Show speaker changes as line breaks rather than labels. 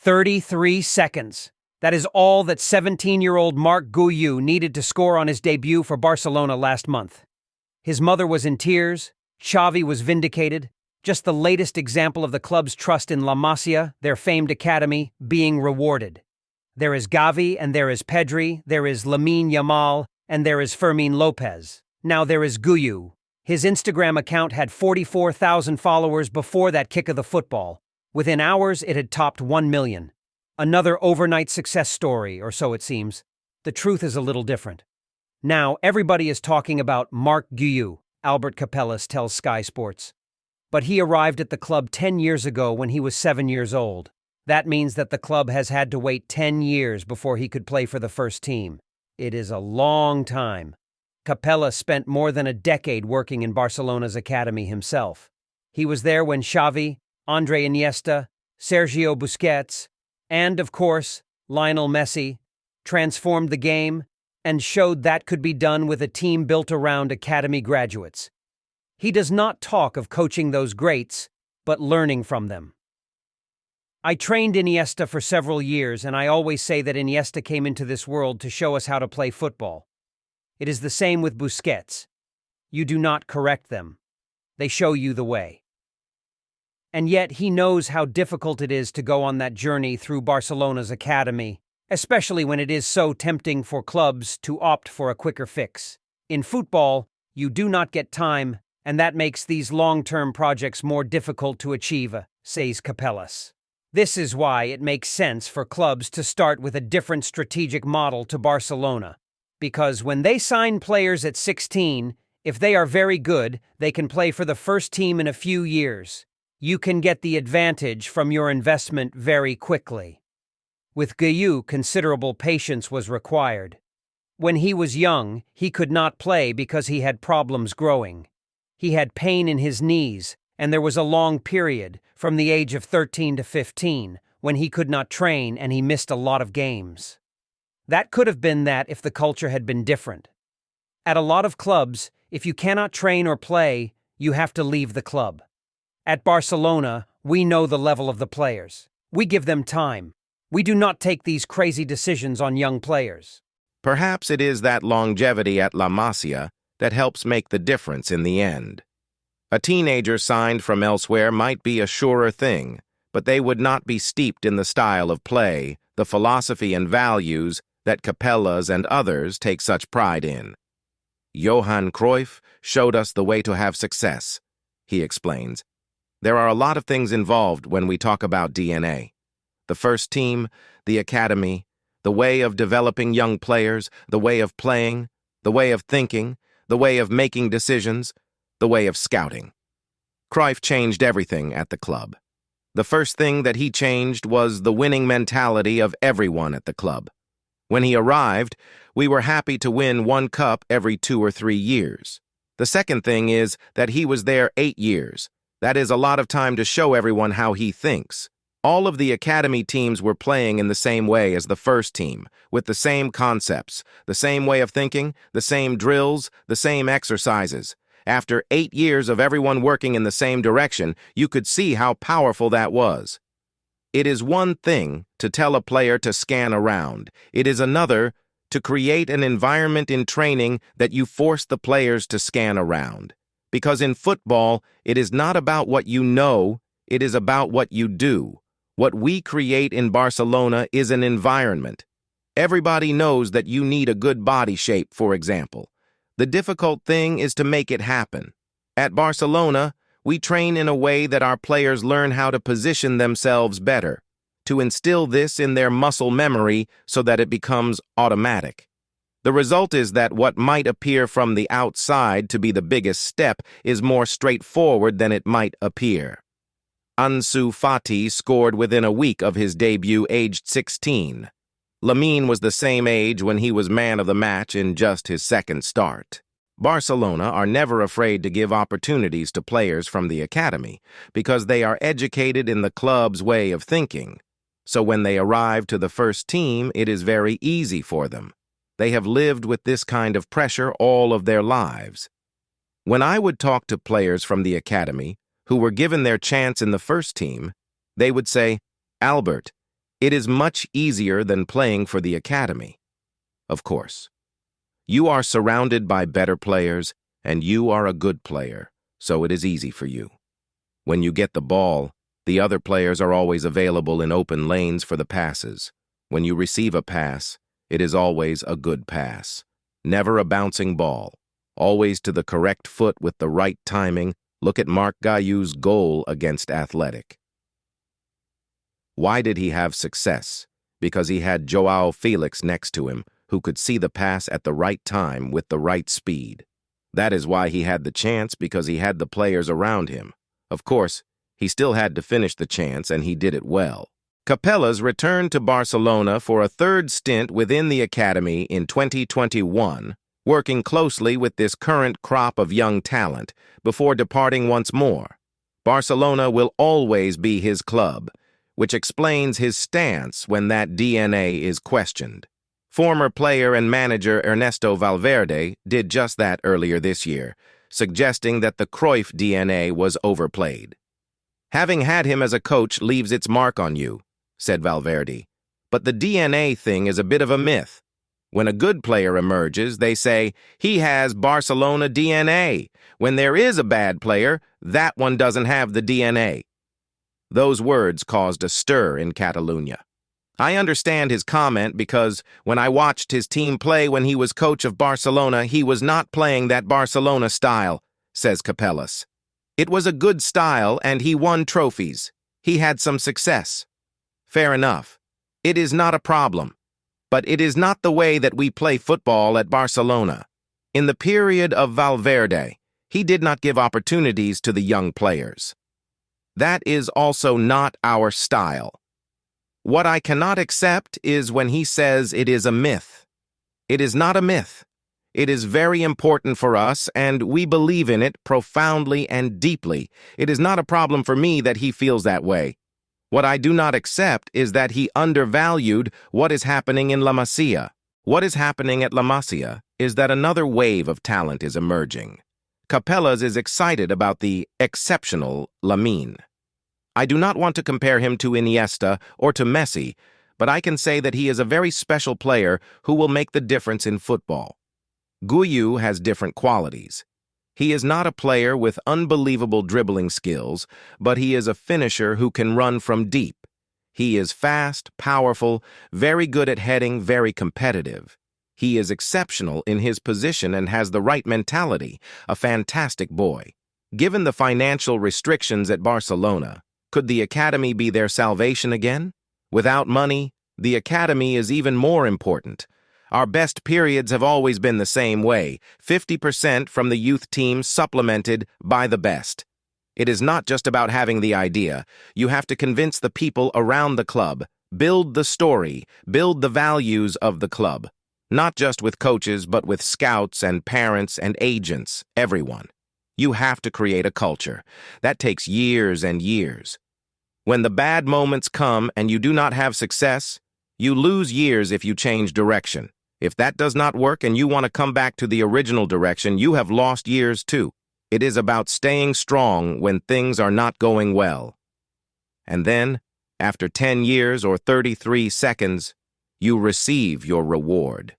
33 seconds. That is all that 17-year-old Marc Guiu needed to score on his debut for Barcelona last month. His mother was in tears, Xavi was vindicated, just the latest example of the club's trust in La Masia, their famed academy, being rewarded. There is Gavi and there is Pedri, there is Lamine Yamal, and there is Fermin Lopez. Now there is Guiu. His Instagram account had 44,000 followers before that kick of the football. Within hours, it had topped 1 million. Another overnight success story, or so it seems. The truth is a little different. Now, everybody is talking about Marc Guiu, Albert Capellas tells SkySports. But he arrived at the club 10 years ago when he was 7 years old. That means that the club has had to wait 10 years before he could play for the first team. It is a long time. Capellas spent more than a decade working in Barcelona's academy himself. He was there when Xavi, Andre Iniesta, Sergio Busquets, and, of course, Lionel Messi transformed the game and showed that could be done with a team built around academy graduates. He does not talk of coaching those greats, but learning from them. I trained Iniesta for several years, and I always say that Iniesta came into this world to show us how to play football. It is the same with Busquets. You do not correct them. They show you the way. And yet he knows how difficult it is to go on that journey through Barcelona's academy, especially when it is so tempting for clubs to opt for a quicker fix. In football, you do not get time, and that makes these long-term projects more difficult to achieve, says Capellas. This is why it makes sense for clubs to start with a different strategic model to Barcelona. Because when they sign players at 16, if they are very good, they can play for the first team in a few years. You can get the advantage from your investment very quickly. With Guiu, considerable patience was required. When he was young, he could not play because he had problems growing. He had pain in his knees, and there was a long period, from the age of 13 to 15, when he could not train and he missed a lot of games. That could have been that if the culture had been different. At a lot of clubs, if you cannot train or play, you have to leave the club. At Barcelona, we know the level of the players. We give them time. We do not take these crazy decisions on young players.
Perhaps it is that longevity at La Masia that helps make the difference in the end. A teenager signed from elsewhere might be a surer thing, but they would not be steeped in the style of play, the philosophy and values that Capellas and others take such pride in. Johan Cruyff showed us the way to have success, he explains. There are a lot of things involved when we talk about DNA. The first team, the academy, the way of developing young players, the way of playing, the way of thinking, the way of making decisions, the way of scouting. Cruyff changed everything at the club. The first thing that he changed was the winning mentality of everyone at the club. When he arrived, we were happy to win one cup every 2 or 3 years. The second thing is that he was there 8 years. That is a lot of time to show everyone how he thinks. All of the academy teams were playing in the same way as the first team, with the same concepts, the same way of thinking, the same drills, the same exercises. After 8 years of everyone working in the same direction, you could see how powerful that was. It is one thing to tell a player to scan around. It is another to create an environment in training that you force the players to scan around. Because in football, it is not about what you know, it is about what you do. What we create in Barcelona is an environment. Everybody knows that you need a good body shape, for example. The difficult thing is to make it happen. At Barcelona, we train in a way that our players learn how to position themselves better, to instill this in their muscle memory so that it becomes automatic. The result is that what might appear from the outside to be the biggest step is more straightforward than it might appear. Ansu Fati scored within a week of his debut, aged 16. Lamine was the same age when he was man of the match in just his second start. Barcelona are never afraid to give opportunities to players from the academy because they are educated in the club's way of thinking. So when they arrive to the first team, it is very easy for them. They have lived with this kind of pressure all of their lives. When I would talk to players from the academy who were given their chance in the first team, they would say, "Albert, It is much easier than playing for the academy. Of course, you are surrounded by better players, and you are a good player, so it is easy for you. When you get the ball, the other players are always available in open lanes for the passes. When you receive a pass, it is always a good pass. Never a bouncing ball. Always to the correct foot with the right timing. Look at Marc Guiu's goal against Athletic. Why did he have success? Because he had Joao Felix next to him, who could see the pass at the right time with the right speed. That is why he had the chance, because he had the players around him. Of course, he still had to finish the chance, and he did it well. Capellas returned to Barcelona for a third stint within the academy in 2021, working closely with this current crop of young talent before departing once more. Barcelona will always be his club, which explains his stance when that DNA is questioned. Former player and manager Ernesto Valverde did just that earlier this year, suggesting that the Cruyff DNA was overplayed. "Having had him as a coach leaves its mark on you," said Valverde. "But the DNA thing is a bit of a myth. When a good player emerges, they say, he has Barcelona DNA. When there is a bad player, that one doesn't have the DNA." Those words caused a stir in Catalonia. I understand his comment because when I watched his team play when he was coach of Barcelona, he was not playing that Barcelona style, says Capellas. It was a good style and he won trophies. He had some success. Fair enough. It is not a problem. But it is not the way that we play football at Barcelona. In the period of Valverde, he did not give opportunities to the young players. That is also not our style. What I cannot accept is when he says it is a myth. It is not a myth. It is very important for us, and we believe in it profoundly and deeply. It is not a problem for me that he feels that way. What I do not accept is that he undervalued what is happening in La Masia. What is happening at La Masia is that another wave of talent is emerging. Capellas is excited about the exceptional Lamine. I do not want to compare him to Iniesta or to Messi, but I can say that he is a very special player who will make the difference in football. Guiu has different qualities. He is not a player with unbelievable dribbling skills, but he is a finisher who can run from deep. He is fast, powerful, very good at heading, very competitive. He is exceptional in his position and has the right mentality, a fantastic boy. Given the financial restrictions at Barcelona, could the academy be their salvation again? Without money, the academy is even more important. Our best periods have always been the same way, 50% from the youth team supplemented by the best. It is not just about having the idea. You have to convince the people around the club, build the story, build the values of the club. Not just with coaches, but with scouts and parents and agents, everyone. You have to create a culture. That takes years and years. When the bad moments come and you do not have success, you lose years if you change direction. If that does not work and you want to come back to the original direction, you have lost years too. It is about staying strong when things are not going well. And then, after 10 years or 33 seconds, you receive your reward.